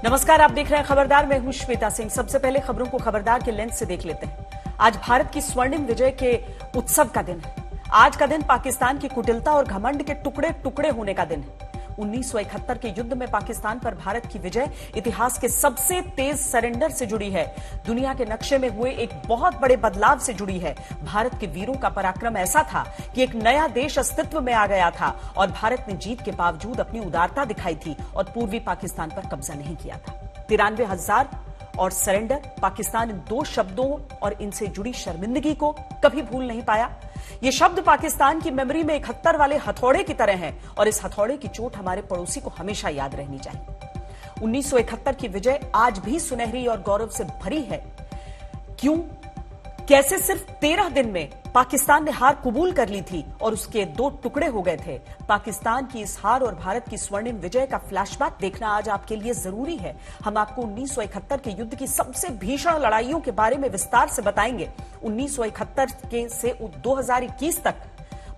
नमस्कार, आप देख रहे हैं खबरदार। मैं हूं श्वेता सिंह। सबसे पहले खबरों को खबरदार के लेंस से देख लेते हैं। आज भारत की स्वर्णिम विजय के उत्सव का दिन है। आज का दिन पाकिस्तान की कुटिलता और घमंड के टुकड़े टुकड़े होने का दिन है। 1971 के युद्ध में पाकिस्तान पर भारत की विजय इतिहास के सबसे तेज सरेंडर से जुड़ी है। दुनिया के नक्शे में हुए एक बहुत बड़े बदलाव से जुड़ी है। भारत के वीरों का पराक्रम ऐसा था कि एक नया देश अस्तित्व में आ गया था और भारत ने जीत के बावजूद अपनी उदारता दिखाई थी और पूर्वी पाकिस्तान पर कब्जा नहीं किया था। 93,000 और सरेंडर, पाकिस्तान इन दो शब्दों और इनसे जुड़ी शर्मिंदगी को कभी भूल नहीं पाया। ये शब्द पाकिस्तान की मेमोरी में 71 वाले हथौड़े की तरह हैं और इस हथौड़े की चोट हमारे पड़ोसी को हमेशा याद रहनी चाहिए। 1971 की विजय आज भी सुनहरी और गौरव से भरी है। क्यों? कैसे सिर्फ 13 दिन में पाकिस्तान ने हार कबूल कर ली थी और उसके दो टुकड़े हो गए थे। पाकिस्तान की इस हार और भारत की स्वर्णिम विजय का फ्लैशबैक देखना आज आपके लिए जरूरी है। हम आपको 1971 के युद्ध की सबसे भीषण लड़ाइयों के बारे में विस्तार से बताएंगे। 1971 के से 2021 तक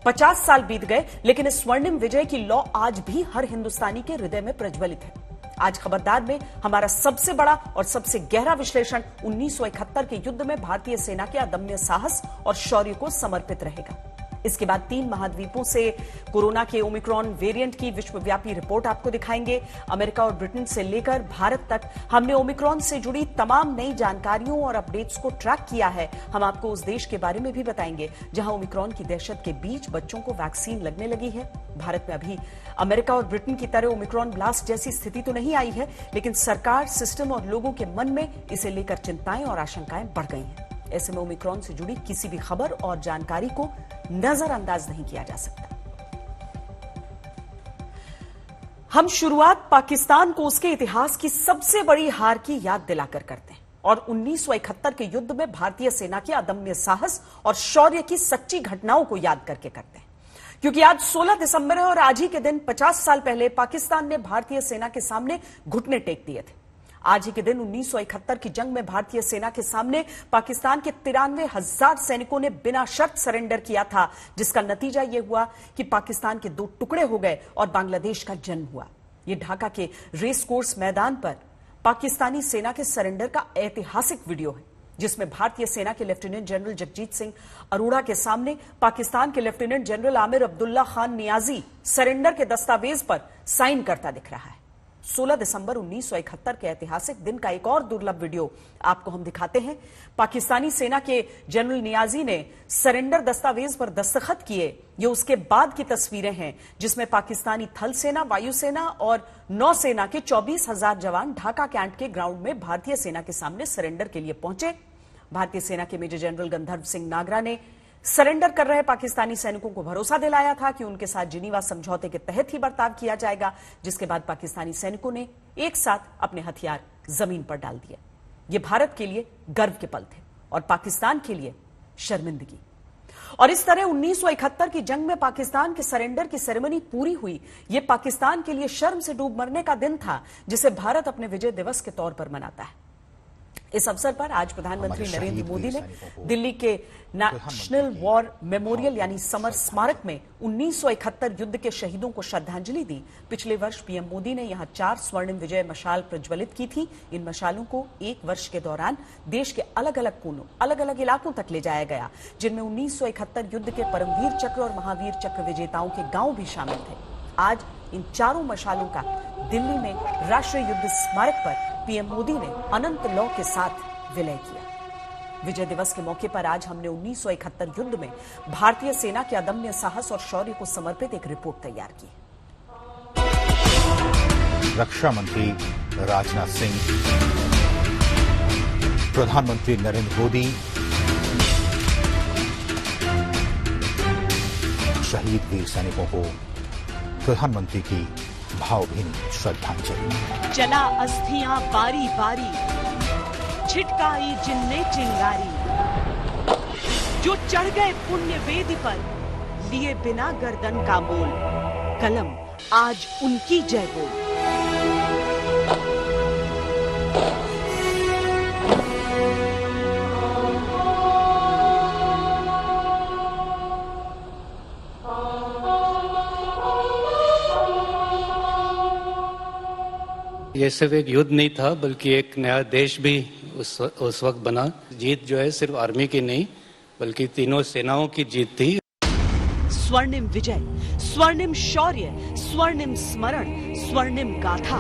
50 साल बीत गए, लेकिन इस स्वर्णिम विजय की लौ आज भी हर हिंदुस्तानी के हृदय में प्रज्वलित है। आज खबरदार में हमारा सबसे बड़ा और सबसे गहरा विश्लेषण 1971 के युद्ध में भारतीय सेना के अदम्य साहस और शौर्य को समर्पित रहेगा। इसके बाद 3 महाद्वीपों से कोरोना के ओमिक्रॉन वेरिएंट की विश्वव्यापी रिपोर्ट आपको दिखाएंगे। अमेरिका और ब्रिटेन से लेकर भारत तक हमने ओमिक्रॉन से जुड़ी तमाम नई जानकारियों और अपडेट्स को ट्रैक किया है। हम आपको उस देश के बारे में भी बताएंगे जहां ओमिक्रॉन की दहशत के बीच बच्चों को वैक्सीन लगने लगी है। भारत में अभी अमेरिका और ब्रिटेन की तरह ओमिक्रॉन ब्लास्ट जैसी स्थिति तो नहीं आई है, लेकिन सरकार, सिस्टम और लोगों के मन में इसे लेकर चिंताएं और आशंकाएं बढ़ गई हैं। ऐसे में ओमिक्रॉन से जुड़ी किसी भी खबर और जानकारी को नजरअंदाज नहीं किया जा सकता। हम शुरुआत पाकिस्तान को उसके इतिहास की सबसे बड़ी हार की याद दिलाकर करते हैं और 1971 के युद्ध में भारतीय सेना के अदम्य साहस और शौर्य की सच्ची घटनाओं को याद करके करते हैं, क्योंकि आज 16 दिसंबर है और आज ही के दिन 50 साल पहले पाकिस्तान ने भारतीय सेना के सामने घुटने टेक दिए थे। आज ही के दिन 1971 की जंग में भारतीय सेना के सामने पाकिस्तान के 93,000 सैनिकों ने बिना शर्त सरेंडर किया था, जिसका नतीजा यह हुआ कि पाकिस्तान के दो टुकड़े हो गए और बांग्लादेश का जन्म हुआ। यह ढाका के रेस कोर्स मैदान पर पाकिस्तानी सेना के सरेंडर का ऐतिहासिक वीडियो है, जिसमें भारतीय सेना के लेफ्टिनेंट जनरल जगजीत सिंह अरोड़ा के सामने पाकिस्तान के lieutenant general Amir Abdullah Khan Niazi surrender के दस्तावेज पर साइन करता दिख रहा है। 16 दिसंबर 1971 के ऐतिहासिक दिन का एक और दुर्लभ वीडियो आपको हम दिखाते हैं। पाकिस्तानी सेना के जनरल नियाजी ने सरेंडर दस्तावेज पर दस्तखत किए। ये उसके बाद की तस्वीरें हैं, जिसमें पाकिस्तानी थल सेना, वायुसेना और नौसेना के 24,000 जवान ढाका कैंट के ग्राउंड में भारतीय सेना के सामने सरेंडर के लिए पहुंचे। भारतीय सेना के मेजर जनरल गंधर्व सिंह नागरा ने सरेंडर कर रहे पाकिस्तानी सैनिकों को भरोसा दिलाया था कि उनके साथ जिनीवा समझौते के तहत ही बर्ताव किया जाएगा, जिसके बाद पाकिस्तानी सैनिकों ने एक साथ अपने हथियार जमीन पर डाल दिए। ये भारत के लिए गर्व के पल थे और पाकिस्तान के लिए शर्मिंदगी। और इस तरह 1971 की जंग में पाकिस्तान के सरेंडर की सेरेमनी पूरी हुई। यह पाकिस्तान के लिए शर्म से डूब मरने का दिन था, जिसे भारत अपने विजय दिवस के तौर पर मनाता है। इस अवसर पर आज प्रधानमंत्री नरेंद्र मोदी ने दिल्ली के नेशनल वॉर मेमोरियल यानी समर स्मारक में 1971 युद्ध के शहीदों को श्रद्धांजलि दी। पिछले वर्ष पीएम मोदी ने यहां 4 स्वर्णिम विजय मशाल प्रज्वलित की थी। इन मशालों को एक वर्ष के दौरान देश के अलग अलग कोनों, अलग अलग इलाकों तक ले जाया गया, जिनमें 1971 युद्ध के परमवीर चक्र और महावीर चक्र विजेताओं के गांव भी शामिल थे। आज इन चारों मशालों का दिल्ली में राष्ट्रीय युद्ध स्मारक पर पीएम मोदी ने अनंत लौ के साथ विलय किया। विजय दिवस के मौके पर आज हमने 1971 युद्ध में भारतीय सेना के अदम्य साहस और शौर्य को समर्पित एक रिपोर्ट तैयार की। रक्षा मंत्री राजनाथ सिंह, प्रधानमंत्री नरेंद्र मोदी, शहीद वीर सैनिकों को प्रधानमंत्री की भावभीनी श्रद्धांजलि। चला अस्थियां बारी बारी, छिटकाई जिनने चिंगारी, जो चढ़ गए पुण्य वेदी पर, लिए बिना गर्दन का मोल, कलम आज उनकी जय बोल। ये सिर्फ एक युद्ध नहीं था, बल्कि एक नया देश भी उस वक्त बना। जीत जो है सिर्फ आर्मी की नहीं, बल्कि तीनों सेनाओं की जीत थी। स्वर्णिम विजय, स्वर्णिम शौर्य, स्वर्णिम स्मरण, स्वर्णिम गाथा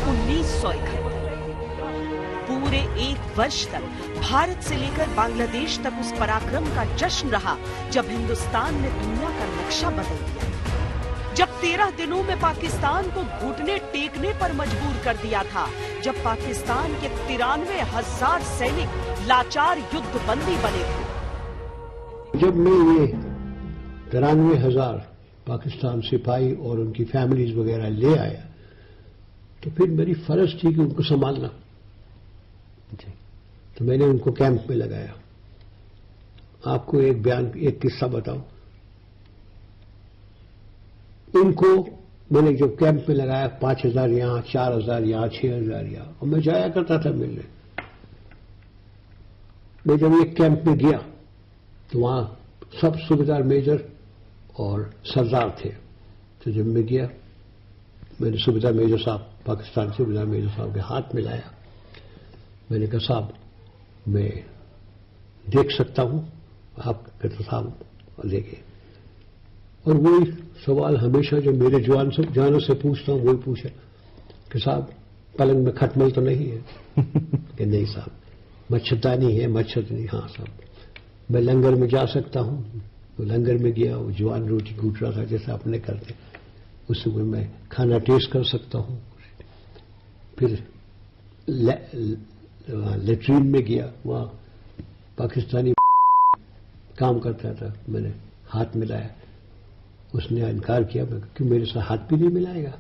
1971। पूरे एक वर्ष तक भारत से लेकर बांग्लादेश तक उस पराक्रम का जश्न रहा जब हिंदुस्तान ने दुनिया का नक्शा बदल दिया, जब 13 दिनों में पाकिस्तान को घुटने टेकने पर मजबूर कर दिया था, जब पाकिस्तान के 93,000 सैनिक लाचार युद्ध बंदी बने थे। जब मैं ये 93,000 पाकिस्तान सिपाही और उनकी फैमिलीज वगैरह ले आया, तो फिर मेरी फर्ज थी कि उनको संभालना। तो मैंने उनको कैंप में लगाया। आपको एक किस्सा बताऊं। इनको मैंने जो कैंप में लगाया, 5,000 यहां, 4,000 यहां, 6,000 यहां, और मैं जाया करता था मिलने। मैं जब एक कैंप में गया तो वहां सब सूबेदार मेजर और सरदार थे। तो जब मैं गया, मैंने सूबेदार मेजर साहब, पाकिस्तान सूबेदार मेजर साहब के हाथ मिलाया। मैंने कहा, साहब मैं देख सकता हूं? आप कहते साहब देखे। और वही सवाल हमेशा जो मेरे जवानों से पूछता हूं, वही पूछा कि साहब पलंग में खटमल तो नहीं है? कि नहीं साहब। मच्छरदानी है? मच्छर नहीं। हाँ साहब। मैं लंगर में जा सकता हूं? वो लंगर में गया, वो जवान रोटी कूट रहा था जैसे अपने करते, उससे मैं खाना टेस्ट कर सकता हूं। फिर लेट्रीन में गया, वहां पाकिस्तानी काम करता था, मैंने हाथ मिलाया। उसने इनकार किया, मैं क्यों मेरे साथ हाथ भी नहीं मिलाएगा?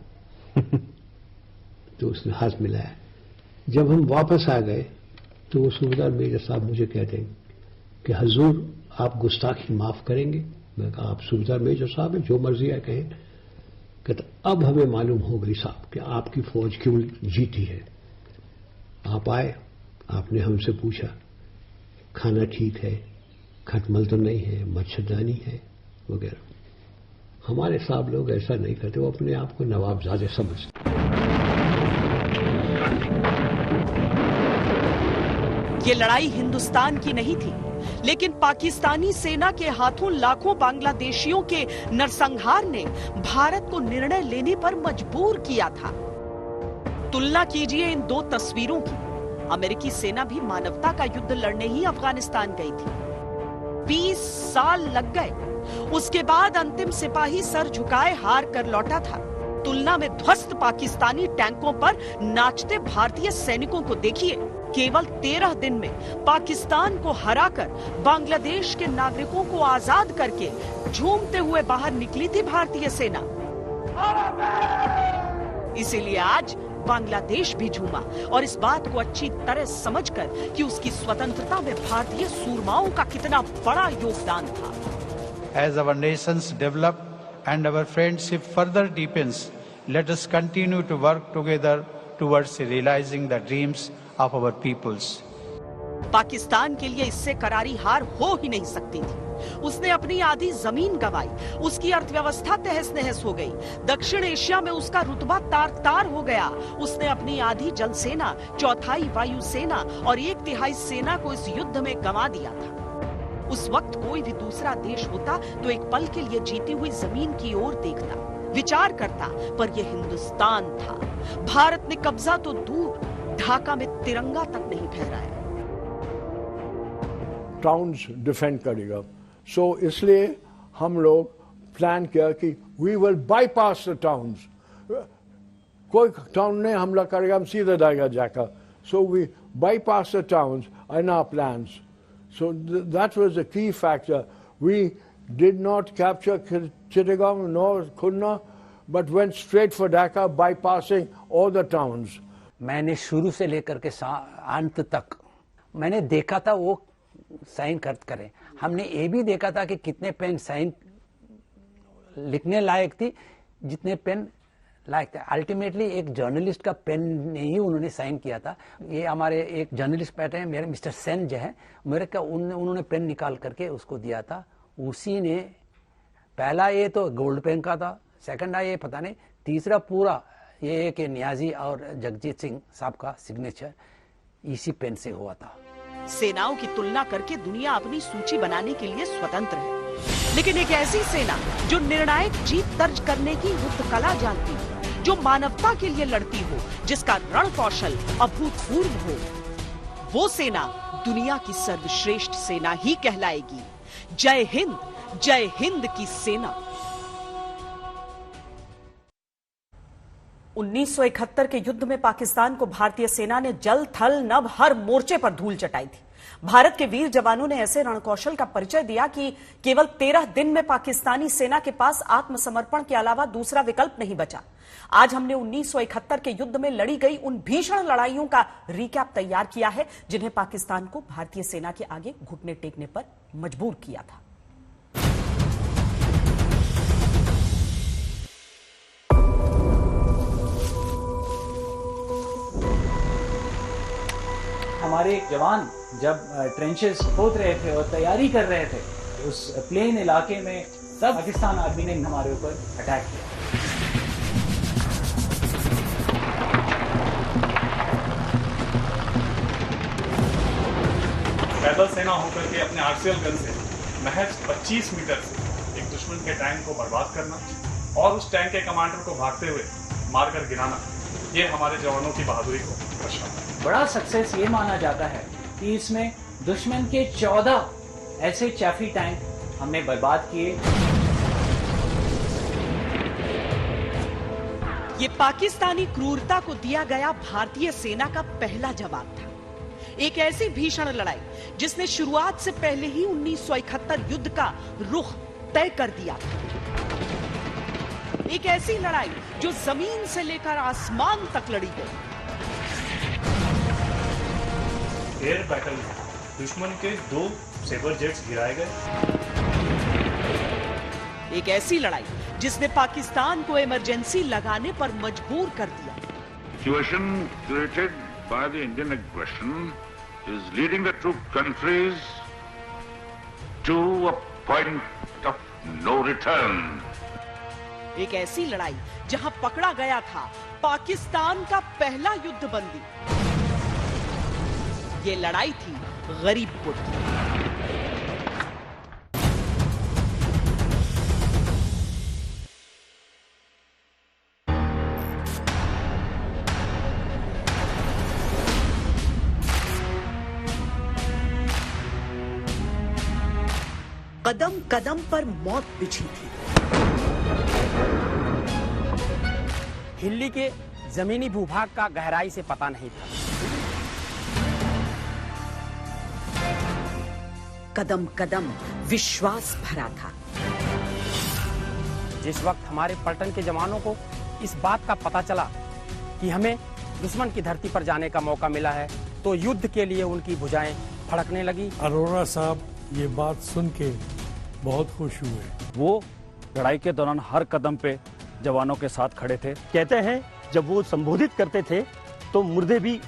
तो उसने हाथ मिलाया। जब हम वापस आ गए तो वो सूबेदार मेजर साहब मुझे कहते हैं कि हुजूर आप गुस्ताखी माफ करेंगे? मैं कहा, आप सूबेदार मेजर साहब हैं, जो मर्जी है कहें। कहते अब हमें मालूम हो गई साहब कि आपकी फौज क्यों जीती है। आप आए, आपने हमसे पूछा खाना ठीक है, खटमल तो नहीं है, मच्छरदानी है वगैरह। हमारे साहब लोग ऐसा नहीं करते, वो अपने आप को नवाबजादे समझते। ये लड़ाई हिंदुस्तान की नहीं थी, लेकिन पाकिस्तानी सेना के हाथों लाखों बांग्लादेशियों के नरसंहार ने भारत को निर्णय लेने पर मजबूर किया था। तुलना कीजिए इन दो तस्वीरों की। अमेरिकी सेना भी मानवता का युद्ध लड़ने ही अफगानिस्तान गई थी। 20 साल लग गए, उसके बाद अंतिम सिपाही सर झुकाए हार कर लौटा था। तुलना में ध्वस्त पाकिस्तानी टैंकों पर नाचते भारतीय सैनिकों को देखिए। केवल 13 दिन में पाकिस्तान को हराकर बांग्लादेश के नागरिकों को आजाद करके झूमते हुए बाहर निकली थी भारतीय सेना। इसीलिए आज बांग्लादेश भी झूमा और इस बात को अच्छी तरह समझकर कि उसकी स्वतंत्रता में भारतीय सूरमाओं का कितना बड़ा योगदान था। As our nations develop and our friendship further deepens, let us continue to work together towards realizing the dreams of our peoples. Pakistan के लिए इससे करारी हार हो ही नहीं सकती थी। उसने अपनी आधी जमीन गंवाई, उसकी अर्थव्यवस्था तहस नहस हो गई, दक्षिण एशिया में उसका रुतबा तार तार हो गया। उसने अपनी आधी जल सेना, चौथाई वायु सेना और 1/3 सेना को इस युद्ध में गंवा दिया था। उस वक्त कोई भी दूसरा देश होता तो एक पल के लिए जीती हुई जमीन की ओर देखता, विचार करता, पर यह हिंदुस्तान था। भारत ने कब्जा तो दूर, ढाका में तिरंगा तक नहीं फहराया। टाउन्स डिफेंड करेगा, सो इसलिए हम लोग प्लान किया कि we will bypass the towns. कोई टाउन ने हमला करेगा, हम सीधा जाएगा जाकर। So we bypass the towns in our plans. So that was the key factor. We did not capture Chittagong nor Khunna, but went straight for Dhaka, bypassing all the towns. मैंने शुरू से लेकर के अंत तक मैंने देखा था वो साइन करें। हमने ये भी देखा था कि कितने पेन साइन लिखने लायक थी, जितने पेन लायक थे। अल्टीमेटली एक जर्नलिस्ट का पेन ने ही उन्होंने साइन किया था। ये हमारे एक जर्नलिस्ट बैठे हैं, मेरे मिस्टर सेन जो है, मेरे का उन्होंने पेन निकाल करके उसको दिया था। उसी ने पहला ये तो गोल्ड पेन का था, सेकंड ये पता नहीं, तीसरा पूरा ये है कि नियाजी और जगजीत सिंह साहब का सिग्नेचर इसी पेन से हुआ था। सेनाओं की तुलना करके दुनिया अपनी सूची बनाने के लिए स्वतंत्र है, लेकिन एक ऐसी सेना जो निर्णायक जीत दर्ज करने की युद्ध कला जानती हो, जो मानवता के लिए लड़ती हो, जिसका रण कौशल अभूतपूर्व हो, वो सेना दुनिया की सर्वश्रेष्ठ सेना ही कहलाएगी। जय हिंद की सेना। 1971 के युद्ध में पाकिस्तान को भारतीय सेना ने जल थल नभ हर मोर्चे पर धूल चटाई थी। भारत के वीर जवानों ने ऐसे रणकौशल का परिचय दिया कि केवल 13 दिन में पाकिस्तानी सेना के पास आत्मसमर्पण के अलावा दूसरा विकल्प नहीं बचा। आज हमने 1971 के युद्ध में लड़ी गई उन भीषण लड़ाइयों का रिकैप तैयार किया है, जिन्हें पाकिस्तान को भारतीय सेना के आगे घुटने टेकने पर मजबूर किया था। हमारे जवान जब ट्रेंचेस खोद रहे थे और तैयारी कर रहे थे, उस प्लेन इलाके में तब पाकिस्तान आर्मी ने हमारे ऊपर अटैक किया। पैदल सेना होकर के अपने आरसीएल गन से महज 25 मीटर से एक दुश्मन के टैंक को बर्बाद करना और उस टैंक के कमांडर को भागते हुए मारकर गिराना, ये हमारे जवानों की बहादुरी को दर्शाता है। बड़ा सक्सेस ये माना जाता है कि इसमें दुश्मन के 14 ऐसे चैफी टैंक हमने बर्बाद किए। ये पाकिस्तानी क्रूरता को दिया गया भारतीय सेना का पहला जवाब था। एक ऐसी भीषण लड़ाई जिसने शुरुआत से पहले ही 1971 युद्ध का रुख तय कर दिया था। एक ऐसी लड़ाई जो जमीन से लेकर आसमान तक लड़ी गई। एयर बैटल में दुश्मन के 2 सेबर जेट्स गिराए गए। एक ऐसी लड़ाई जिसने पाकिस्तान को इमरजेंसी लगाने पर मजबूर कर दिया। Situation created by the Indian aggression is leading the two countries to a point of no return. एक ऐसी लड़ाई जहां पकड़ा गया था पाकिस्तान का पहला युद्ध बंदी। ये लड़ाई थी गरीबपुर की। कदम कदम पर मौत बिछी थी। हिल्ली के जमीनी भूभाग का गहराई से पता नहीं था। कदम कदम विश्वास भरा था। जिस वक्त हमारे पलटन के जवानों को इस बात का पता चला कि हमें दुश्मन की धरती पर जाने का मौका मिला है, तो युद्ध के लिए उनकी भुजाएं फड़कने लगी। अरोड़ा साहब ये बात सुन के बहुत खुश हुए। वो लड़ाई के दौरान हर कदम पे जवानों के साथ खड़े थे। कहते हैं जब वो संबोधित करते थे तो मुर्दे भी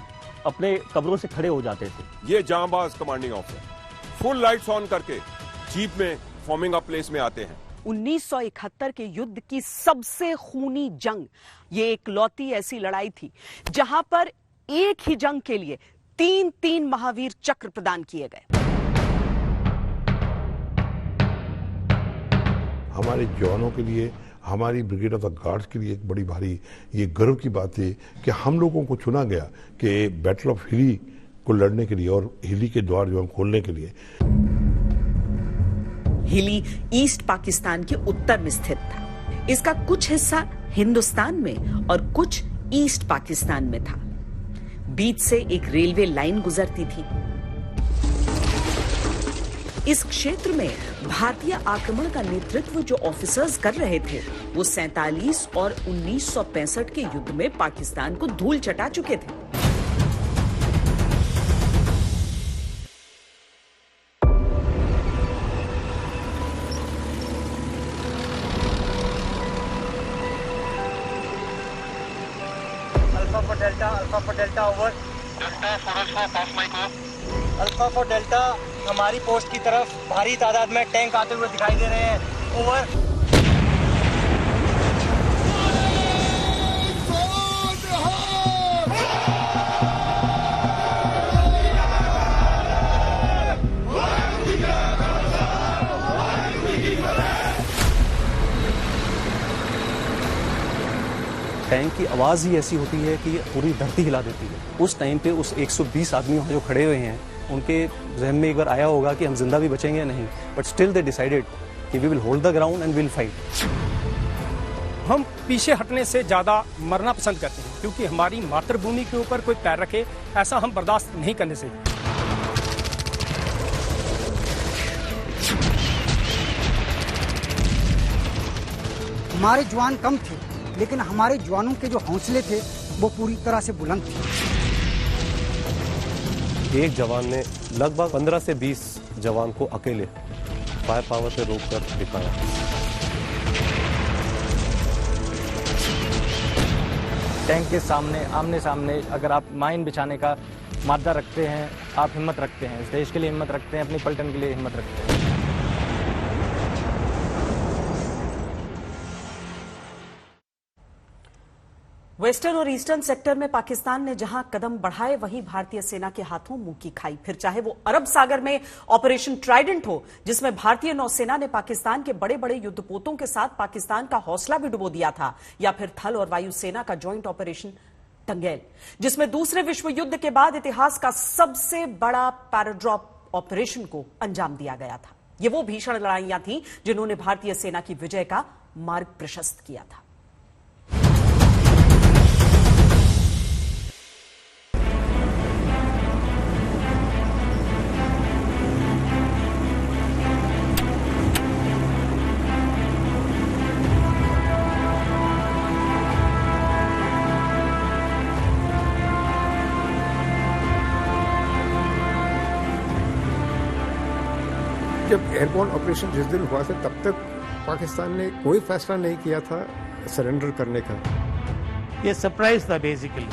अपने कब्रों से खड़े हो जाते थे। ये जांबाज commanding officer full lights on करके जीप में फॉर्मिंग अप प्लेस में आते हैं। 1971 के युद्ध की सबसे खूनी जंग ये एकलौती ऐसी लड़ाई थी जहां पर एक ही जंग के लिए 3-3 महावीर चक्र प्रदान किए गए। हमारे जवानों के लिए, हमारी ब्रिगेड ऑफ द गार्ड्स के लिए एक बड़ी भारी ये गर्व की बात है कि हम लोगों को चुना गया कि बैटल ऑफ हिली को लड़ने के लिए और हिली के द्वार जो हम खोलने के लिए। हिली ईस्ट पाकिस्तान के उत्तर में स्थित था। इसका कुछ हिस्सा हिंदुस्तान में और कुछ ईस्ट पाकिस्तान में था। बीच से एक रेलवे लाइन गुजरती थी। इस क्षेत्र में भारतीय आक्रमण का नेतृत्व जो ऑफिसर्स कर रहे थे वो 47 और 1965 के युद्ध में पाकिस्तान को धूल चटा चुके थे। Alpha for delta over. Alpha for delta हमारी पोस्ट की तरफ भारी तादाद में टैंक आते हुए दिखाई दे रहे हैं। ओवर। टैंक की आवाज़ ही ऐसी होती है कि पूरी धरती हिला देती है। उस टाइम पे उस 120 आदमी जो खड़े हुए हैं उनके जहन में एक बार आया होगा कि हम जिंदा भी बचेंगे या नहीं, बट स्टिल दे डिसाइडेड कि we will hold the ground and will fight. हम पीछे हटने से ज्यादा मरना पसंद करते हैं, क्योंकि हमारी मातृभूमि के ऊपर कोई पैर रखे ऐसा हम बर्दाश्त नहीं करने से। हमारे जवान कम थे, लेकिन हमारे जवानों के जो हौसले थे वो पूरी तरह से बुलंद थे। एक जवान ने लगभग 15 से 20 जवान को अकेले फायर पावर से रोककर दिखाया। टैंक के सामने आमने सामने अगर आप माइन बिछाने का मादा रखते हैं, आप हिम्मत रखते हैं, इस देश के लिए हिम्मत रखते हैं, अपनी पलटन के लिए हिम्मत रखते हैं। वेस्टर्न और ईस्टर्न सेक्टर में पाकिस्तान ने जहां कदम बढ़ाए, वहीं भारतीय सेना के हाथों मुंह की खाई। फिर चाहे वो अरब सागर में ऑपरेशन ट्राइडेंट हो, जिसमें भारतीय नौसेना ने पाकिस्तान के बड़े बड़े युद्धपोतों के साथ पाकिस्तान का हौसला भी डुबो दिया था, या फिर थल और वायु सेना का ज्वाइंट ऑपरेशन टंगेल, जिसमें दूसरे विश्व युद्ध के बाद इतिहास का सबसे बड़ा पैराड्रॉप ऑपरेशन को अंजाम दिया गया था। ये वो भीषण लड़ाइयां थीं जिन्होंने भारतीय सेना की विजय का मार्ग प्रशस्त किया था। जब एयरबोर्न ऑपरेशन जिस दिन हुआ था तब तक पाकिस्तान ने कोई फैसला नहीं किया था सरेंडर करने का। ये सरप्राइज था बेसिकली।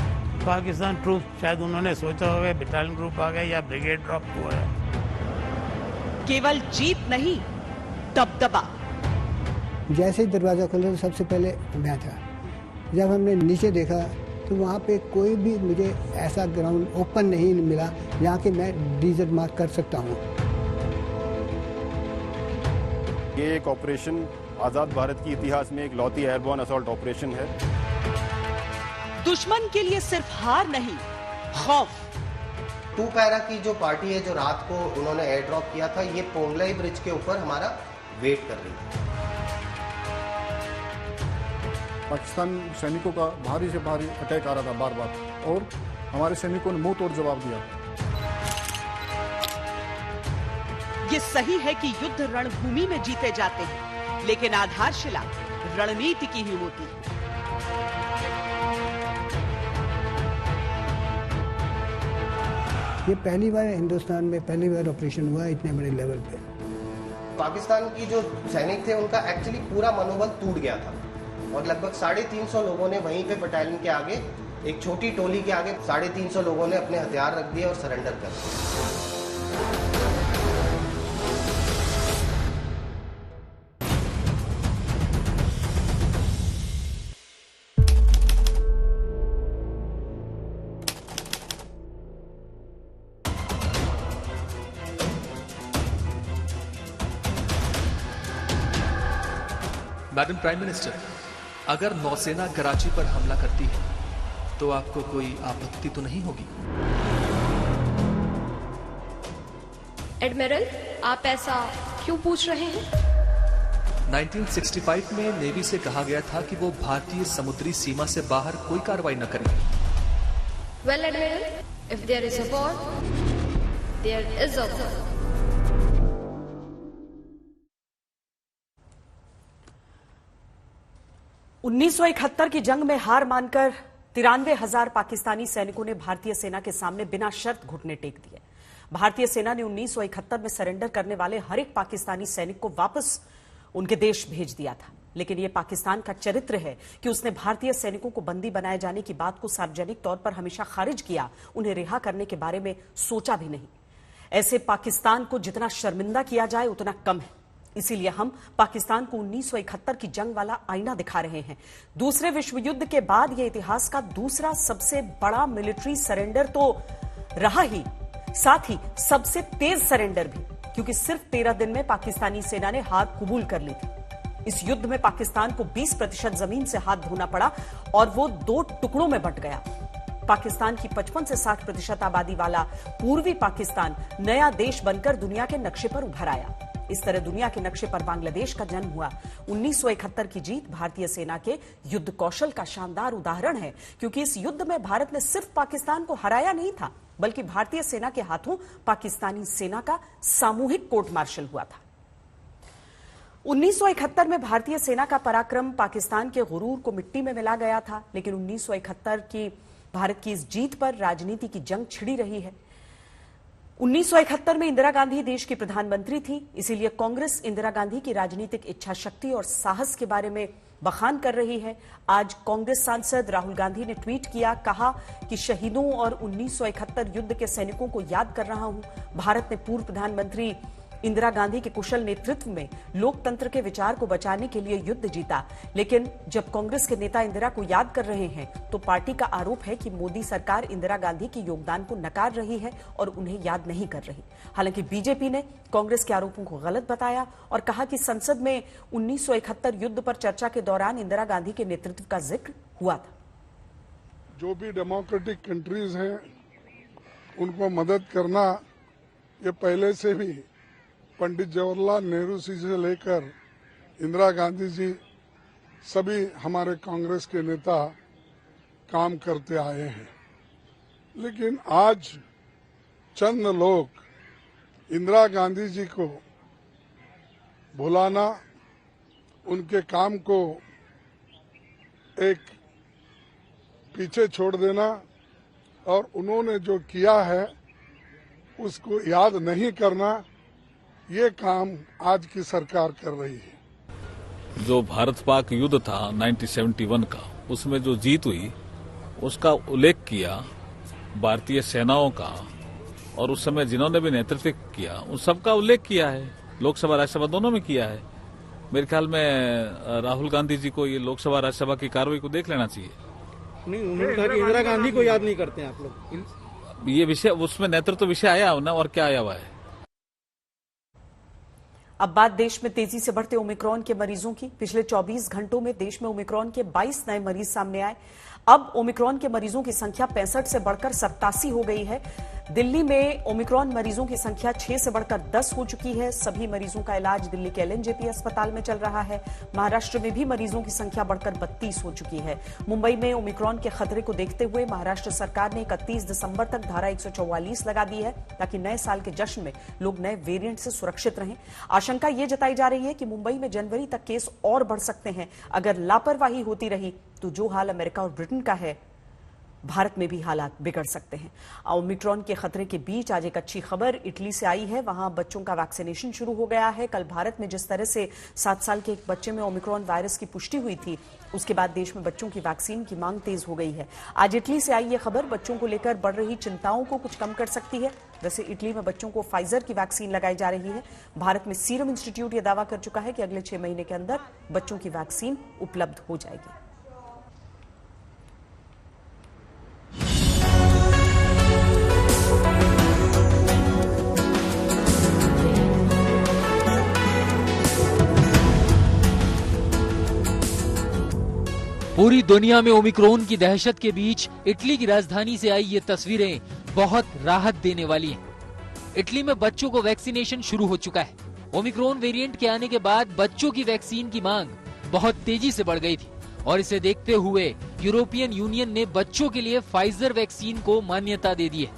पाकिस्तान ट्रूप शायद उन्होंने सोचा होगा बटालियन ग्रुप आ गया या ब्रिगेड ड्रॉप हुआ है। केवल जीत नहीं, दबदबा। जैसे ही दरवाजा खुला सबसे पहले मैं था। जब हमने नीचे देखा तो वहाँ पे कोई भी मुझे ऐसा ग्राउंड ओपन नहीं मिला जहाँ कि मैं डीजल मार्क कर सकता हूँ। ये एक ऑपरेशन आजाद भारत की इतिहास में एक लौती एयरबोर्न असॉल्ट ऑपरेशन है। दुश्मन के लिए सिर्फ हार नहीं, खौफ। 2 पैरा की जो पार्टी है जो रात को उन्होंने एयर ड्रॉप किया था, ये पोंगलाई ब्रिज के ऊपर हमारा वेट कर रही थी। पाकिस्तान सैनिकों का भारी से भारी अटैक आ रहा था बार बार, और हमारे सैनिकों ने मुंह तोड़ जवाब दिया। ये सही है कि युद्ध रणभूमि में जीते जाते हैं, लेकिन आधारशिला रणनीति की ही होती है। ये पहली बार हिंदुस्तान में पहली बार ऑपरेशन हुआ इतने बड़े लेवल पे। पाकिस्तान की जो सैनिक थे उनका एक्चुअली पूरा मनोबल टूट गया था, और लगभग 350 लोगों ने वहीं पे बटालियन के आगे, एक छोटी टोली के आगे 350 लोगों ने अपने हथियार रख दिए और सरेंडर कर दिया। मैडम प्राइम मिनिस्टर, अगर नौसेना कराची पर हमला करती है तो आपको कोई आपत्ति तो नहीं होगी? एडमिरल, आप ऐसा क्यों पूछ रहे हैं? 1965 में नेवी से कहा गया था कि वो भारतीय समुद्री सीमा से बाहर कोई कार्रवाई न करें। Well admiral, if there is a war, there is a war. उन्नीस 1971 की जंग में हार मानकर 93,000 पाकिस्तानी सैनिकों ने भारतीय सेना के सामने बिना शर्त घुटने टेक दिए। भारतीय सेना ने 1971 में सरेंडर करने वाले हर एक पाकिस्तानी सैनिक को वापस उनके देश भेज दिया था। लेकिन यह पाकिस्तान का चरित्र है कि उसने भारतीय सैनिकों को बंदी बनाए जाने की बात को सार्वजनिक तौर पर हमेशा खारिज किया, उन्हें रिहा करने के बारे में सोचा भी नहीं। ऐसे पाकिस्तान को जितना शर्मिंदा किया जाए उतना कम है। इसीलिए हम पाकिस्तान को 1971 की जंग वाला आईना दिखा रहे हैं। दूसरे विश्व युद्ध के बाद यह इतिहास का दूसरा सबसे बड़ा मिलिट्री सरेंडर तो रहा ही, साथ ही सबसे तेज सरेंडर भी, क्योंकि सिर्फ 13 दिन में पाकिस्तानी सेना ने हार कबूल कर ली थी। इस युद्ध में पाकिस्तान को 20% जमीन से हाथ धोना पड़ा और वो 2 टुकड़ों में बंट गया। पाकिस्तान की 55 से 60% आबादी वाला पूर्वी पाकिस्तान नया देश बनकर दुनिया के नक्शे पर उभर आया। इस तरह दुनिया के नक्शे पर बांग्लादेश का जन्म हुआ। 1971 की जीत भारतीय सेना के युद्ध कौशल का शानदार उदाहरण है, क्योंकि इस युद्ध में भारत ने सिर्फ पाकिस्तान को हराया नहीं था, बल्कि भारतीय सेना के हाथों पाकिस्तानी सेना का सामूहिक कोर्ट मार्शल हुआ था। 1971 में भारतीय सेना का पराक्रम पाकिस्तान के गुरूर को मिट्टी में मिला गया था, लेकिन 1971 की भारत की इस जीत पर राजनीति की जंग छिड़ी रही है। 1971 में इंदिरा गांधी देश की प्रधानमंत्री थी, इसीलिए कांग्रेस इंदिरा गांधी की राजनीतिक इच्छा शक्ति और साहस के बारे में बखान कर रही है। आज कांग्रेस सांसद राहुल गांधी ने ट्वीट किया, कहा कि शहीदों और 1971 युद्ध के सैनिकों को याद कर रहा हूं। भारत ने पूर्व प्रधानमंत्री इंदिरा गांधी के कुशल नेतृत्व में लोकतंत्र के विचार को बचाने के लिए युद्ध जीता, लेकिन जब कांग्रेस के नेता इंदिरा को याद कर रहे हैं तो पार्टी का आरोप है कि मोदी सरकार इंदिरा गांधी के योगदान को नकार रही है और उन्हें याद नहीं कर रही। हालांकि बीजेपी ने कांग्रेस के आरोपों को गलत बताया और कहा कि संसद में 1971 युद्ध पर चर्चा के दौरान इंदिरा गांधी के नेतृत्व का जिक्र हुआ था। जो भी डेमोक्रेटिक कंट्रीज हैं उनको मदद करना ये पहले से भी पंडित जवाहरलाल नेहरू जी से लेकर इंदिरा गांधी जी सभी हमारे कांग्रेस के नेता काम करते आए हैं। लेकिन आज चंद लोग इंदिरा गांधी जी को भुलाना, उनके काम को एक पीछे छोड़ देना और उन्होंने जो किया है उसको याद नहीं करना, ये काम आज की सरकार कर रही है। जो भारत पाक युद्ध था 1971 का, उसमें जो जीत हुई उसका उल्लेख किया भारतीय सेनाओं का, और उस समय जिन्होंने भी नेतृत्व किया उन सबका उल्लेख किया है। लोकसभा राज्यसभा दोनों में किया है। मेरे ख्याल में राहुल गांधी जी को ये लोकसभा राज्यसभा की कार्रवाई को देख लेना चाहिए। नहीं, उन्होंने कहा कि इंदिरा गांधी को याद नहीं करते हैं आप लोग। ये विषय उसमें नेतृत्व विषय आया हो ना, और क्या आया हुआ है। अब बात देश में तेजी से बढ़ते ओमिक्रॉन के मरीजों की। पिछले 24 घंटों में देश में ओमिक्रॉन के 22 नए मरीज सामने आए। अब ओमिक्रॉन के मरीजों की संख्या 65 से बढ़कर 87 हो गई है। दिल्ली में ओमिक्रॉन मरीजों की संख्या 6 से बढ़कर 10 हो चुकी है। सभी मरीजों का इलाज दिल्ली के LNJP अस्पताल में चल रहा है। महाराष्ट्र में भी मरीजों की संख्या बढ़कर 32 हो चुकी है। मुंबई में ओमिक्रॉन के खतरे को देखते हुए महाराष्ट्र सरकार ने 31 दिसंबर तक धारा 144 लगा दी है, ताकि नए साल के जश्न में लोग नए वेरिएंट से सुरक्षित रहें। आशंका ये जताई जा रही है कि मुंबई में जनवरी तक केस और बढ़ सकते हैं। अगर लापरवाही होती रही तो जो हाल अमेरिका और ब्रिटेन का है, भारत में भी हालात बिगड़ सकते हैं। ओमिक्रॉन के खतरे के बीच आज एक अच्छी खबर इटली से आई है। वहां बच्चों का वैक्सीनेशन शुरू हो गया है। कल भारत में जिस तरह से 7 साल के एक बच्चे में ओमिक्रॉन वायरस की पुष्टि हुई थी, उसके बाद देश में बच्चों की वैक्सीन की मांग तेज हो गई है। आज इटली से आई यह खबर बच्चों को लेकर बढ़ रही चिंताओं को कुछ कम कर सकती है। वैसे इटली में बच्चों को फाइजर की वैक्सीन लगाई जा रही है। भारत में सीरम इंस्टीट्यूट यह दावा कर चुका है कि अगले 6 महीने के अंदर बच्चों की वैक्सीन उपलब्ध हो जाएगी। पूरी दुनिया में ओमिक्रॉन की दहशत के बीच इटली की राजधानी से आई ये तस्वीरें बहुत राहत देने वाली हैं। इटली में बच्चों को वैक्सीनेशन शुरू हो चुका है। ओमिक्रॉन वेरिएंट के आने के बाद बच्चों की वैक्सीन की मांग बहुत तेजी से बढ़ गई थी और इसे देखते हुए यूरोपियन यूनियन ने बच्चों के लिए फाइजर वैक्सीन को मान्यता दे दी है।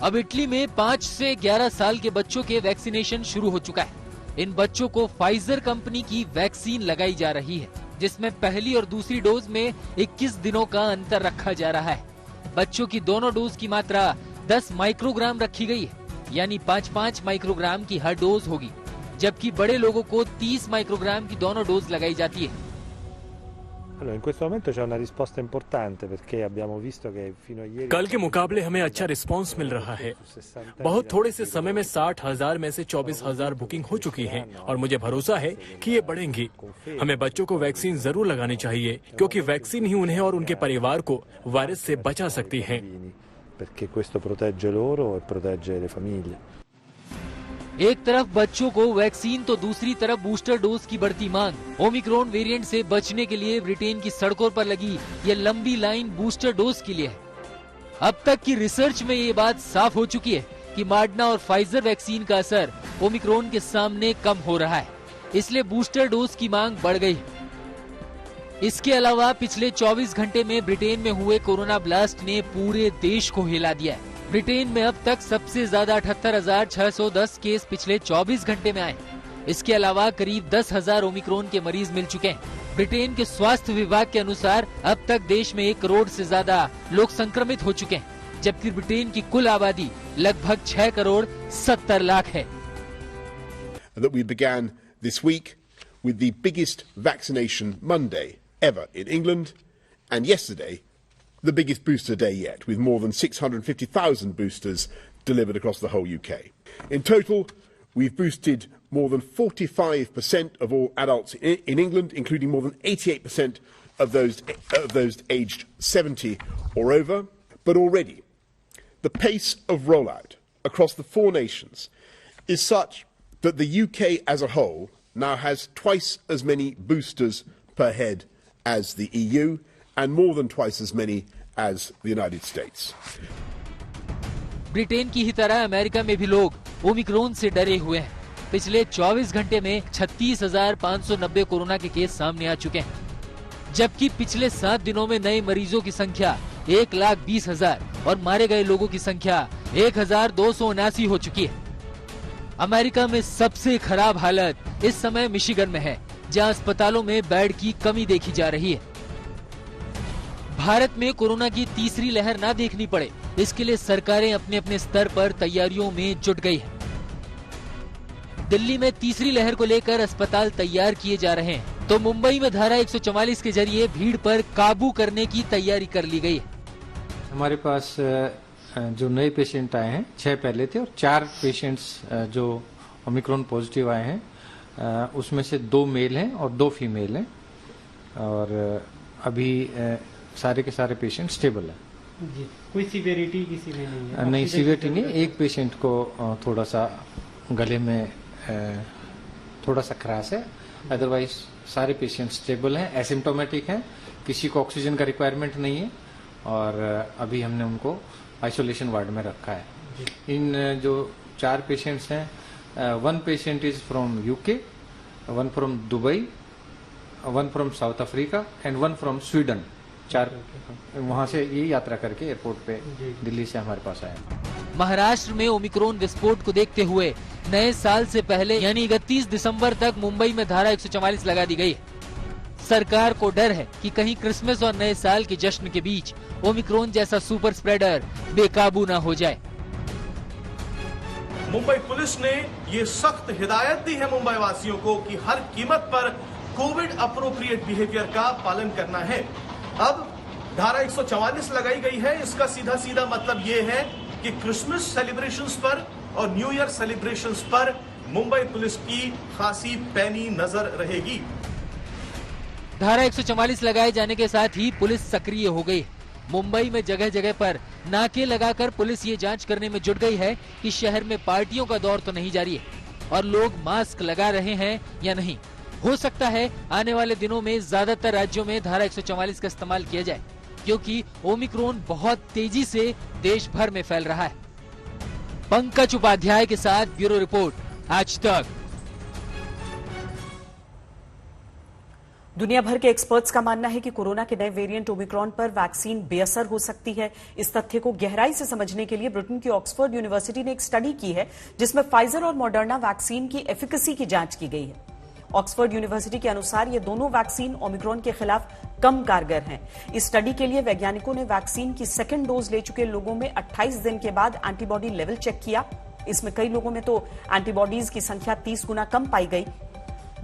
अब इटली में 5 से 11 साल के बच्चों के वैक्सीनेशन शुरू हो चुका है। इन बच्चों को फाइजर कंपनी की वैक्सीन लगाई जा रही है, जिसमें पहली और दूसरी डोज में 21 दिनों का अंतर रखा जा रहा है। बच्चों की दोनों डोज की मात्रा 10 माइक्रोग्राम रखी गई है, यानी 5-5 माइक्रोग्राम की हर डोज होगी, जबकि बड़े लोगों को 30 माइक्रोग्राम की दोनों डोज लगाई जाती है। Allora, in questo momento c'è una risposta importante perché abbiamo visto che fino a ieri कल के मुकाबले हमें अच्छा रिस्पांस मिल रहा है। बहुत थोड़े से समय में 60,000 में से 24,000 बुकिंग हो चुकी है और मुझे भरोसा है कि ये बढ़ेंगी। हमें बच्चों को वैक्सीन जरूर लगानी चाहिए, क्योंकि वैक्सीन ही उन्हें और उनके परिवार को वायरस से बचा सकती है। perché questo protegge loro e protegge le famiglie। एक तरफ बच्चों को वैक्सीन तो दूसरी तरफ बूस्टर डोज की बढ़ती मांग। ओमिक्रॉन वेरिएंट से बचने के लिए ब्रिटेन की सड़कों पर लगी ये लंबी लाइन बूस्टर डोज के लिए है। अब तक की रिसर्च में ये बात साफ हो चुकी है कि मॉडर्ना और फाइजर वैक्सीन का असर ओमिक्रॉन के सामने कम हो रहा है, इसलिए बूस्टर डोज की मांग बढ़ गई। इसके अलावा पिछले 24 घंटे में ब्रिटेन में हुए कोरोना ब्लास्ट ने पूरे देश को हिला दिया है। ब्रिटेन में अब तक सबसे ज्यादा 78,610 केस पिछले 24 घंटे में आए। इसके अलावा करीब 10,000 ओमिक्रॉन के मरीज मिल चुके हैं। ब्रिटेन के स्वास्थ्य विभाग के अनुसार अब तक देश में 1 करोड़ से ज्यादा लोग संक्रमित हो चुके हैं, जबकि ब्रिटेन की कुल आबादी लगभग 6 करोड़ 70 लाख है। That we began this week with the biggest vaccination Monday ever in England, and yesterday the biggest booster day yet, with more than 650,000 boosters delivered across the whole UK. In total, we've boosted more than 45% of all adults in England, including more than 88% of those aged 70 or over. But already, the pace of rollout across the 4 nations is such that the UK as a whole now has twice as many boosters per head as the EU, and more than twice as many as the United States. Britain की ही तरह America में भी लोग Omicron से डरे हुए हैं। पिछले 24 घंटे में 36,590 कोरोना के केस सामने आ चुके हैं, जबकि पिछले 7 दिनों में नए मरीजों की संख्या 1,20,000 और मारे गए लोगों की संख्या 1,279 हो चुकी है। अमेरिका में सबसे खराब हालत इस समय मिशिगन में है, जहां अस्पतालों में बेड की कमी देखी जा रही है। भारत में कोरोना की तीसरी लहर ना देखनी पड़े, इसके लिए सरकारें अपने अपने स्तर पर तैयारियों में जुट गई है। दिल्ली में तीसरी लहर को लेकर अस्पताल तैयार किए जा रहे हैं, तो मुंबई में धारा 144 के जरिए भीड़ पर काबू करने की तैयारी कर ली गई है। हमारे पास जो नए पेशेंट आए हैं 6 पहले थे और 4 पेशेंट्स जो ओमिक्रॉन पॉजिटिव आए हैं, उसमें से 2 मेल हैं और 2 फीमेल हैं, और अभी सारे के सारे पेशेंट स्टेबल हैं। जी, कोई सीवियरिटी किसी में नहीं है? नहीं, सीवियरिटी नहीं। एक पेशेंट को थोड़ा सा गले में थोड़ा सा खराश है, अदरवाइज सारे पेशेंट स्टेबल हैं, एसिम्टोमेटिक हैं, किसी को ऑक्सीजन का रिक्वायरमेंट नहीं है, और अभी हमने उनको आइसोलेशन वार्ड में रखा है। इन जो 4 पेशेंट्स हैं, 1 patient is from UK, 1 from Dubai, 1 from south Africa and 1 from Sweden. 4 वहां से ये यात्रा करके एयरपोर्ट पे दिल्ली से हमारे पास आए। महाराष्ट्र में ओमिक्रॉन विस्फोट को देखते हुए नए साल से पहले यानी 31 दिसंबर तक मुंबई में धारा 144 लगा दी गई है। सरकार को डर है कि कहीं क्रिसमस और नए साल के जश्न के बीच ओमिक्रॉन जैसा सुपर स्प्रेडर बेकाबू न हो जाए। मुंबई पुलिस ने ये सख्त हिदायत दी है मुंबई वासियों को कि हर कीमत पर कोविड अप्रोप्रिएट बिहेवियर का पालन करना है। अब धारा 144 लगाई गई है, इसका सीधा सीधा मतलब ये है कि क्रिसमस सेलिब्रेशंस पर और न्यू ईयर सेलिब्रेशंस पर मुंबई पुलिस की खासी पैनी नजर रहेगी। धारा 144 लगाए जाने के साथ ही पुलिस सक्रिय हो गई। मुंबई में जगह जगह पर नाके लगाकर पुलिस ये जांच करने में जुट गई है कि शहर में पार्टियों का दौर तो नहीं जारी है और लोग मास्क लगा रहे हैं या नहीं। हो सकता है आने वाले दिनों में ज्यादातर राज्यों में धारा 144 का इस्तेमाल किया जाए, क्योंकि ओमिक्रॉन बहुत तेजी से देश भर में फैल रहा है। पंकज उपाध्याय के साथ ब्यूरो रिपोर्ट, आज तक। दुनिया भर के एक्सपर्ट्स का मानना है कि कोरोना के नए वेरिएंट ओमिक्रॉन पर वैक्सीन बेअसर हो सकती है। इस तथ्य को गहराई से समझने के लिए ब्रिटेन की ऑक्सफोर्ड यूनिवर्सिटी ने एक स्टडी की है, जिसमें फाइजर और मॉडर्ना वैक्सीन की एफिकेसी की जांच की गई है। ऑक्सफोर्ड यूनिवर्सिटी के अनुसार ये दोनों वैक्सीन ओमिक्रॉन के खिलाफ कम कारगर हैं। इस स्टडी के लिए वैज्ञानिकों ने वैक्सीन की सेकेंड डोज ले चुके लोगों में 28 दिन के बाद एंटीबॉडी लेवल चेक किया। इसमें कई लोगों में तो एंटीबॉडीज की संख्या 30 गुना कम पाई गई,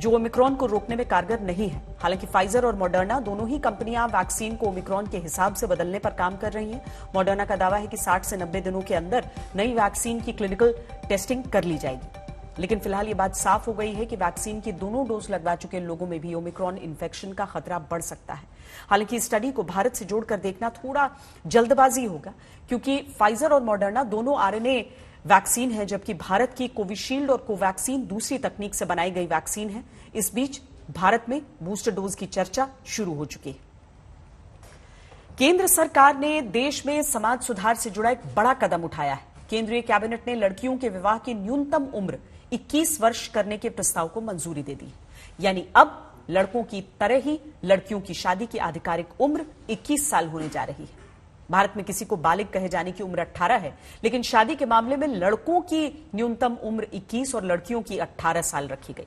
जो ओमिक्रॉन को रोकने में कारगर नहीं है। हालांकि फाइजर और मॉडर्ना दोनों ही कंपनियां वैक्सीन को ओमिक्रॉन के हिसाब से बदलने पर काम कर रही हैं। मॉडर्ना का दावा है कि 60 से 90 दिनों के अंदर नई वैक्सीन की क्लिनिकल टेस्टिंग कर ली जाएगी। लेकिन फिलहाल ये बात साफ हो गई है कि वैक्सीन की दोनों डोज लगवा चुके लोगों में भी ओमिक्रॉन इन्फेक्शन का खतरा बढ़ सकता है। हालांकि इस स्टडी को भारत से जोड़कर देखना थोड़ा जल्दबाजी होगा, क्योंकि फाइजर और मॉडर्ना दोनों आरएनए वैक्सीन है, जबकि भारत की कोविशील्ड और कोवैक्सीन दूसरी तकनीक से बनाई गई वैक्सीन है। इस बीच भारत में बूस्टर डोज की चर्चा शुरू हो चुकी है। केंद्र सरकार ने देश में समाज सुधार से जुड़ा एक बड़ा कदम उठाया है। केंद्रीय कैबिनेट ने लड़कियों के विवाह की न्यूनतम उम्र 21 वर्ष करने के प्रस्ताव को मंजूरी दे दी। यानी अब लड़कों की तरह ही लड़कियों की शादी की आधिकारिक उम्र 21 साल होने जा रही है। भारत में किसी को बालिग कहे जाने की उम्र 18 है, लेकिन शादी के मामले में लड़कों की न्यूनतम उम्र 21 और लड़कियों की 18 साल रखी गई।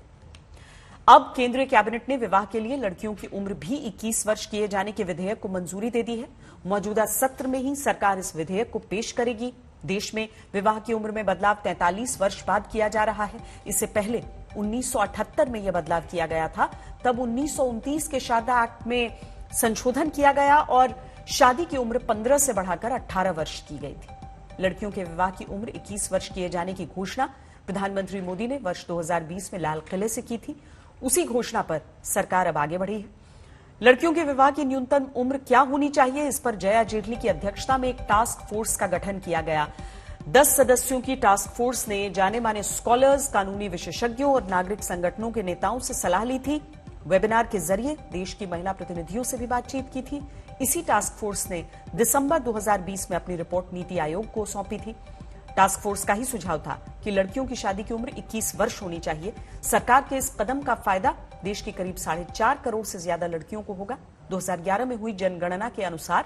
अब केंद्रीय कैबिनेट ने विवाह के लिए लड़कियों की उम्र भी 21 वर्ष किए जाने के विधेयक को मंजूरी दे दी है। मौजूदा सत्र में ही सरकार इस विधेयक को पेश करेगी। देश में विवाह की उम्र में बदलाव 43 वर्ष बाद किया जा रहा है। इससे पहले 1978 में यह बदलाव किया गया था। तब 1929 के शारदा एक्ट में संशोधन किया गया और शादी की उम्र 15 से बढ़ाकर 18 वर्ष की गई थी। लड़कियों के विवाह की उम्र 21 वर्ष किए जाने की घोषणा प्रधानमंत्री मोदी ने वर्ष 2020 में लाल किले से की थी। उसी घोषणा पर सरकार अब आगे बढ़ी है। लड़कियों के विवाह की न्यूनतम उम्र क्या होनी चाहिए, इस पर जया जेटली की अध्यक्षता में एक टास्क फोर्स का गठन किया गया। 10 सदस्यों की टास्क फोर्स ने जाने माने स्कॉलर्स, कानूनी विशेषज्ञों और नागरिक संगठनों के नेताओं से सलाह ली थी। वेबिनार के जरिए देश की महिला प्रतिनिधियों से भी बातचीत की थी। इसी टास्क फोर्स ने दिसंबर 2020 में अपनी रिपोर्ट नीति आयोग को सौंपी थी। टास्क फोर्स का ही सुझाव था कि लड़कियों की शादी की उम्र 21 वर्ष होनी चाहिए। सरकार के इस कदम का फायदा देश की करीब 4.5 करोड़ से ज्यादा लड़कियों को होगा। 2011 में हुई जनगणना के अनुसार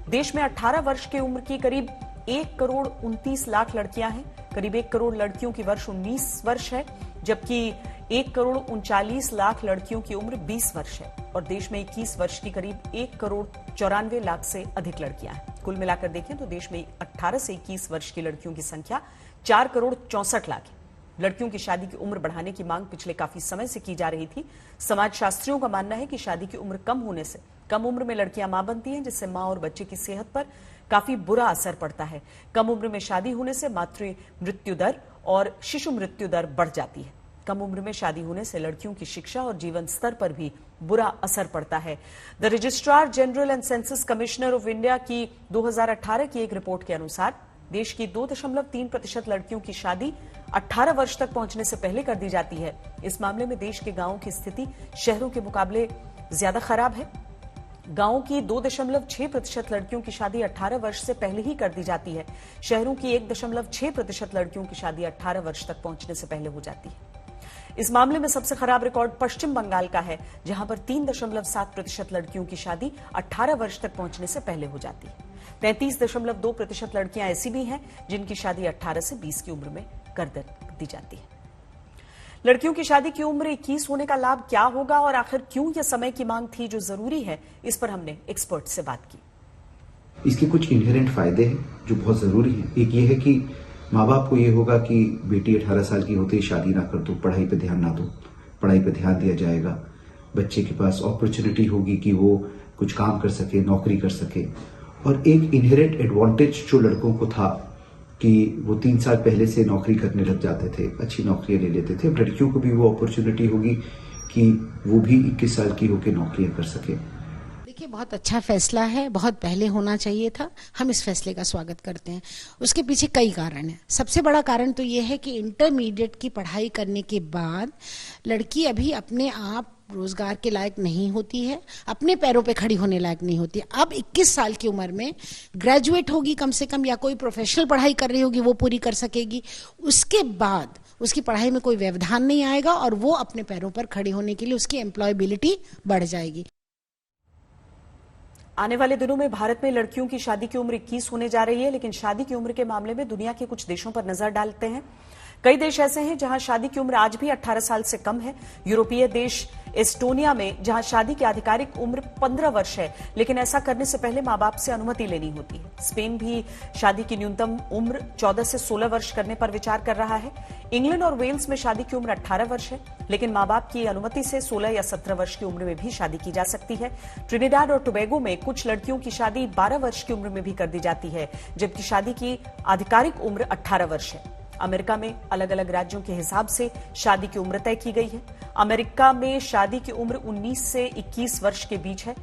देश में 18 वर्ष की उम्र की करीब 1 करोड़ 29 लाख लड़कियां हैं। करीब 1 करोड़ लड़कियों की वर्ष 19 वर्ष है, जबकि 1 करोड़ 39 लाख लड़कियों की उम्र 20 वर्ष है और देश में 21 वर्ष की करीब 1 करोड़ 94 लाख से अधिक लड़कियां हैं। कुल मिलाकर देखें तो देश में 18 से 21 वर्ष की लड़कियों की संख्या 4 करोड़ 64 लाख है। लड़कियों की शादी की उम्र बढ़ाने की मांग पिछले काफी समय से की जा रही थी। समाजशास्त्रियों का मानना है कि शादी की उम्र कम होने से कम उम्र में लड़कियां मां बनती हैं, जिससे मां और बच्चे की सेहत पर काफी बुरा असर पड़ता है। कम उम्र में शादी होने से मातृ मृत्यु दर और शिशु मृत्यु दर बढ़ जाती है। कम उम्र में शादी होने से लड़कियों की शिक्षा और जीवन स्तर पर भी बुरा असर पड़ता है। The registrar general and census commissioner of India की 2018 की एक रिपोर्ट के अनुसार देश की 2.3% लड़कियों की शादी 18 वर्ष तक पहुंचने से पहले कर दी जाती है। इस मामले में देश के गांवों की स्थिति शहरों के मुकाबले ज्यादा खराब है। गांवों की 2.6% लड़कियों की शादी 18 वर्ष से पहले ही कर दी जाती है। शहरों की 1.6% लड़कियों की शादी 18 वर्ष तक पहुंचने से पहले हो जाती है। इस मामले में सबसे खराब रिकॉर्ड पश्चिम बंगाल का है, जहां पर 3.7% लड़कियों की शादी 18 वर्ष तक पहुंचने से पहले हो जाती है। 33.2% लड़कियां ऐसी भी हैं जिनकी शादी 18 से 20 की उम्र में कर दी जाती है। लड़कियों की शादी की उम्र 21 होने का लाभ क्या होगा और आखिर क्यों यह समय की मांग थी जो जरूरी है, इस पर हमने एक्सपर्ट से बात की। इसके कुछ इनहेरेंट फायदे हैं जो बहुत जरूरी हैं। एक ये है कि माँ बाप को ये होगा कि बेटी 18 साल की होते ही शादी ना कर दो, पढ़ाई पे ध्यान ना दो, पढ़ाई पे ध्यान दिया जाएगा। बच्चे के पास अपॉर्चुनिटी होगी कि वो कुछ काम कर सके, नौकरी कर सके। और एक इनहेरेंट एडवांटेज जो लड़कों को था कि वो 3 साल पहले से नौकरी करने लग जाते थे, अच्छी नौकरियां ले लेते थे। लड़कियों को भी वो अपॉर्चुनिटी होगी कि वो भी 21 साल की होकर नौकरियां कर सके। देखिए, बहुत अच्छा फैसला है, बहुत पहले होना चाहिए था। हम इस फैसले का स्वागत करते हैं। उसके पीछे कई कारण हैं। सबसे बड़ा कारण तो ये है कि इंटरमीडिएट की पढ़ाई करने के बाद लड़की अभी अपने आप रोजगार के लायक नहीं होती है, अपने पैरों पे खड़ी होने लायक नहीं होती। अब 21 साल की उम्र में ग्रेजुएट होगी कम से कम, या कोई प्रोफेशनल पढ़ाई कर रही होगी, वो पूरी कर सकेगी। उसके बाद उसकी पढ़ाई में कोई व्यवधान नहीं आएगा और वो अपने पैरों पर खड़ी होने के लिए उसकी एम्प्लॉयबिलिटी बढ़ जाएगी। आने वाले दिनों में भारत में लड़कियों की शादी की उम्र 21 होने जा रही है, लेकिन शादी की उम्र के मामले में दुनिया के कुछ देशों पर नजर डालते हैं। कई देश ऐसे हैं जहां शादी की उम्र आज भी 18 साल से कम है। यूरोपीय देश एस्टोनिया में जहां शादी की आधिकारिक उम्र 15 वर्ष है, लेकिन ऐसा करने से पहले मां बाप से अनुमति लेनी होती है। स्पेन भी शादी की न्यूनतम उम्र 14 से 16 वर्ष करने पर विचार कर रहा है। इंग्लैंड और वेल्स में शादी की उम्र 18 वर्ष है, लेकिन मां बाप की अनुमति से 16 या 17 वर्ष की उम्र में भी शादी की जा सकती है। ट्रिनिडाड और टोबैगो में कुछ लड़कियों की शादी 12 वर्ष की उम्र में भी कर दी जाती है, जबकि शादी की आधिकारिक उम्र 18 वर्ष है। अमेरिका में अलग अलग राज्यों के हिसाब से शादी की उम्र तय की गई है। अमेरिका में शादी की उम्र 19 से 21 वर्ष के बीच है।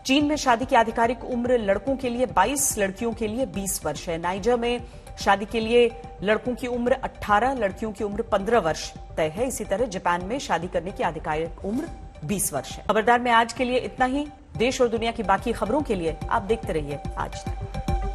चीन में शादी की आधिकारिक उम्र लड़कों के लिए 22, लड़कियों के लिए 20 वर्ष है। नाइजर में शादी के लिए लड़कों की उम्र 18, लड़कियों की उम्र 15 वर्ष तय है। इसी तरह जापान में शादी करने की आधिकारिक उम्र 20 वर्ष है। खबरदार में आज के लिए इतना ही। देश और दुनिया की बाकी खबरों के लिए आप देखते रहिए आज तक।